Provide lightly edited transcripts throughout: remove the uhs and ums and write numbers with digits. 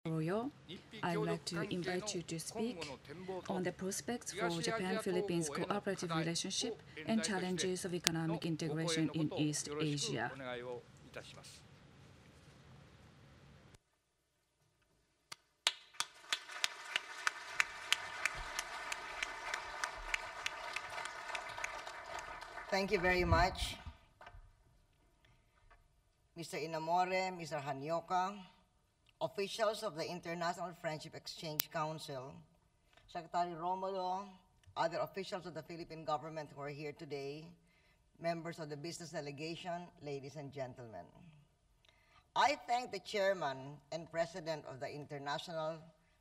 Royal, I would like to invite you to speak on the prospects for Japan-Philippines cooperative relationship and challenges of economic integration in East Asia. Thank you very much, Mr. Inamore, Mr. Hanyoka, officials of the International Friendship Exchange Council, Secretary Romulo, other officials of the Philippine government who are here today, members of the business delegation, ladies and gentlemen. I thank the chairman and president of the International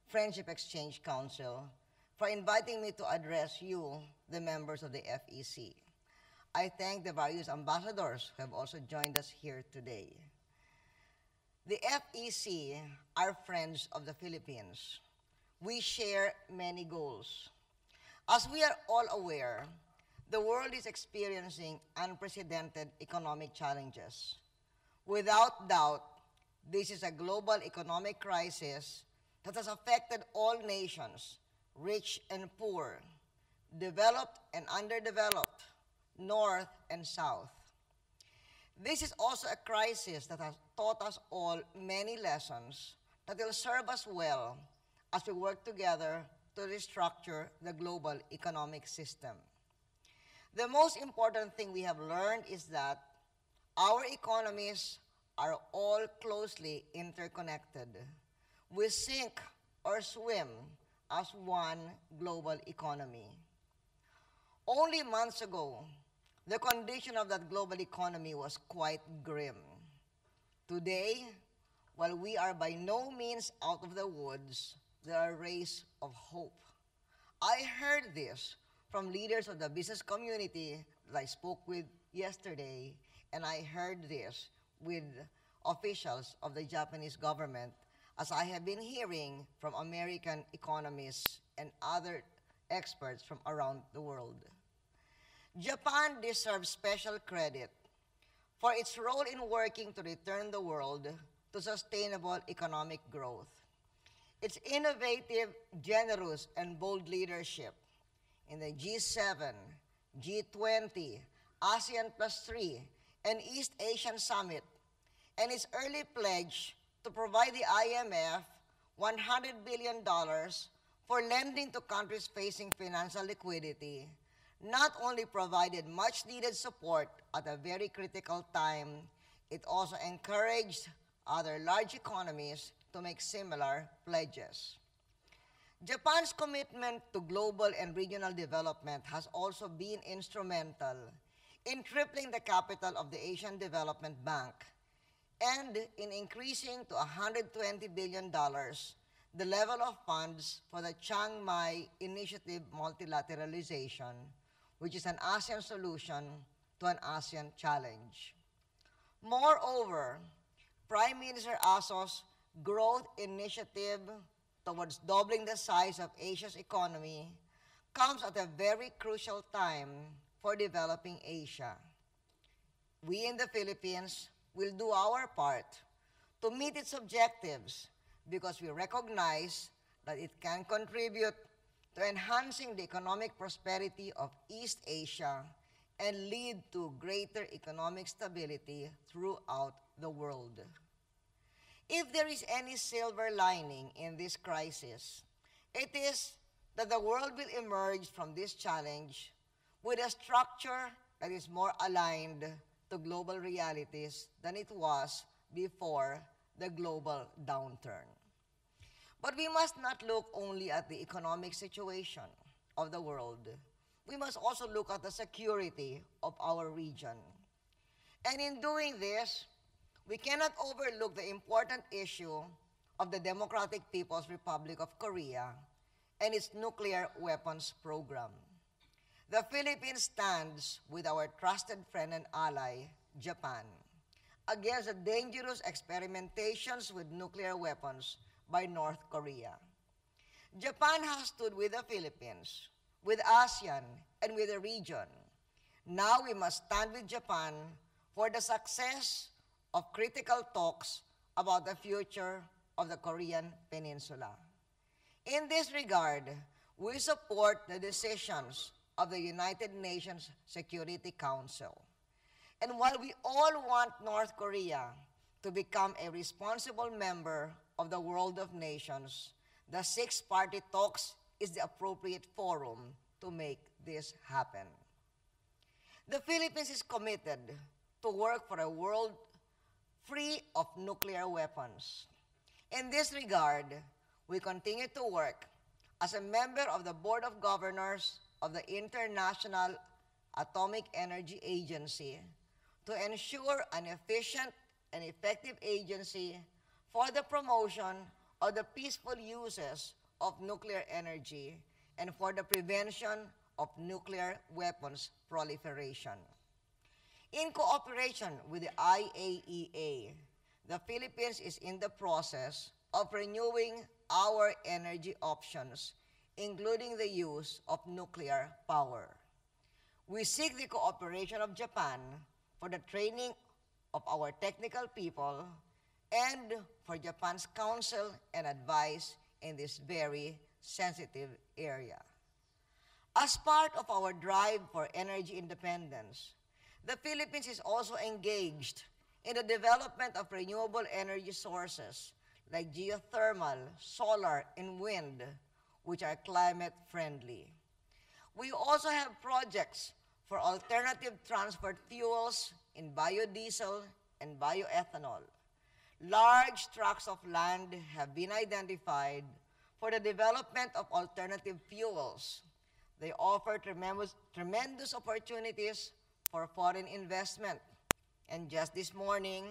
Friendship Exchange Council for inviting me to address you, the members of the FEC. I thank the various ambassadors who have also joined us here today. The FEC are friends of the Philippines. We share many goals. As we are all aware, the world is experiencing unprecedented economic challenges. Without doubt, this is a global economic crisis that has affected all nations, rich and poor, developed and underdeveloped, North and South. This is also a crisis that has taught us all many lessons that will serve us well as we work together to restructure the global economic system. The most important thing we have learned is that our economies are all closely interconnected. We sink or swim as one global economy. Only months ago, the condition of that global economy was quite grim. Today, while we are by no means out of the woods, there are rays of hope. I heard this from leaders of the business community that I spoke with yesterday, and I heard this with officials of the Japanese government, as I have been hearing from American economists and other experts from around the world. Japan deserves special credit for its role in working to return the world to sustainable economic growth. Its innovative, generous, and bold leadership in the G7, G20, ASEAN Plus 3, and East Asian Summit, and its early pledge to provide the IMF $100 billion for lending to countries facing financial liquidity, not only provided much needed support at a very critical time, it also encouraged other large economies to make similar pledges. Japan's commitment to global and regional development has also been instrumental in tripling the capital of the Asian Development Bank and in increasing to $120 billion the level of funds for the Chiang Mai Initiative Multilateralization, which is an ASEAN solution to an ASEAN challenge. Moreover, Prime Minister Aso's growth initiative towards doubling the size of Asia's economy comes at a very crucial time for developing Asia. We in the Philippines will do our part to meet its objectives because we recognize that it can contribute to enhancing the economic prosperity of East Asia and lead to greater economic stability throughout the world. If there is any silver lining in this crisis, it is that the world will emerge from this challenge with a structure that is more aligned to global realities than it was before the global downturn. But we must not look only at the economic situation of the world. We must also look at the security of our region. And in doing this, we cannot overlook the important issue of the Democratic People's Republic of Korea and its nuclear weapons program. The Philippines stands with our trusted friend and ally, Japan, against the dangerous experimentations with nuclear weapons by North Korea. Japan has stood with the Philippines, with ASEAN, and with the region. Now we must stand with Japan for the success of critical talks about the future of the Korean Peninsula. In this regard, we support the decisions of the United Nations Security Council. And while we all want North Korea to become a responsible member of the world of nations, the six-party talks is the appropriate forum to make this happen. The Philippines is committed to work for a world free of nuclear weapons. In this regard, we continue to work as a member of the Board of Governors of the International Atomic Energy Agency to ensure an efficient and effective agency for the promotion of the peaceful uses of nuclear energy and for the prevention of nuclear weapons proliferation. In cooperation with the IAEA, the Philippines is in the process of renewing our energy options, including the use of nuclear power. We seek the cooperation of Japan for the training of our technical people and for Japan's counsel and advice in this very sensitive area. As part of our drive for energy independence, the Philippines is also engaged in the development of renewable energy sources like geothermal, solar, and wind, which are climate friendly. We also have projects for alternative transport fuels in biodiesel and bioethanol. Large tracts of land have been identified for the development of alternative fuels. They offer tremendous opportunities for foreign investment. And just this morning,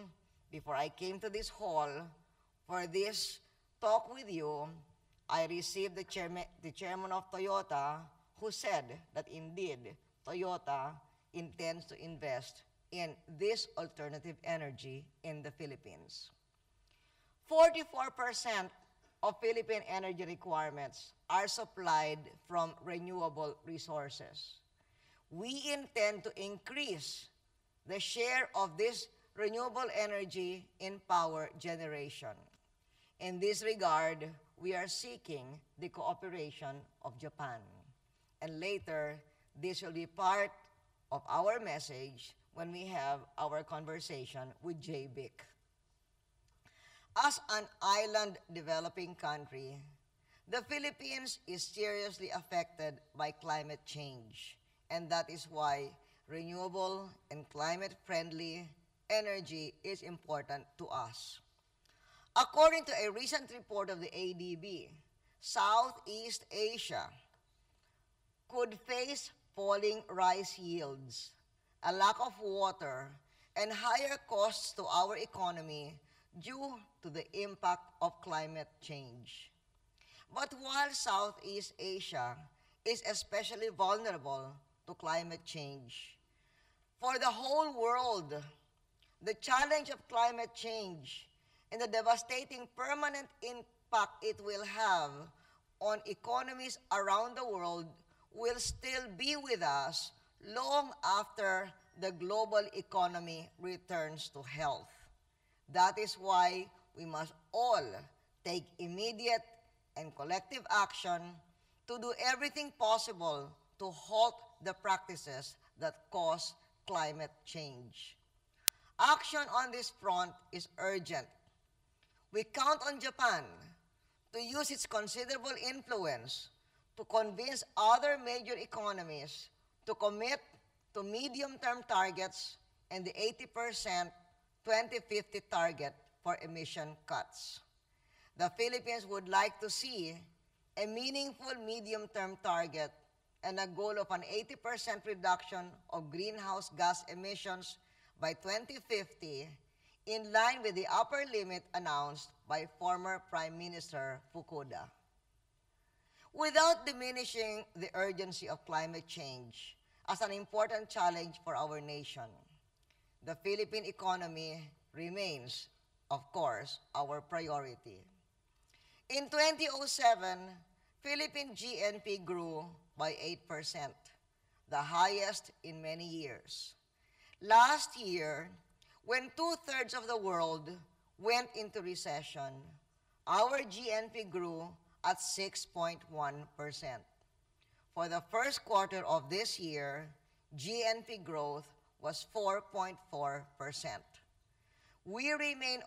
before I came to this hall for this talk with you, I received the chairman of Toyota, who said that indeed Toyota intends to invest in this alternative energy in the Philippines. 44% of Philippine energy requirements are supplied from renewable resources. We intend to increase the share of this renewable energy in power generation. In this regard, we are seeking the cooperation of Japan. And later, this will be part of our message when we have our conversation with JBIC. As an island developing country, the Philippines is seriously affected by climate change, and that is why renewable and climate-friendly energy is important to us. According to a recent report of the ADB, Southeast Asia could face falling rice yields, a lack of water, and higher costs to our economy due to the impact of climate change. But while Southeast Asia is especially vulnerable to climate change, for the whole world, the challenge of climate change and the devastating permanent impact it will have on economies around the world will still be with us long after the global economy returns to health. That is why we must all take immediate and collective action to do everything possible to halt the practices that cause climate change. Action on this front is urgent. We count on Japan to use its considerable influence to convince other major economies to commit to medium-term targets and the 80% 2050 target for emission cuts. The Philippines would like to see a meaningful medium-term target and a goal of an 80% reduction of greenhouse gas emissions by 2050, in line with the upper limit announced by former Prime Minister Fukuda. Without diminishing the urgency of climate change as an important challenge for our nation, the Philippine economy remains, of course, our priority. In 2007, Philippine GNP grew by 8%, the highest in many years. Last year, when 2/3 of the world went into recession, our GNP grew at 6.1%. For the first quarter of this year, GNP growth was 4.4%. We remain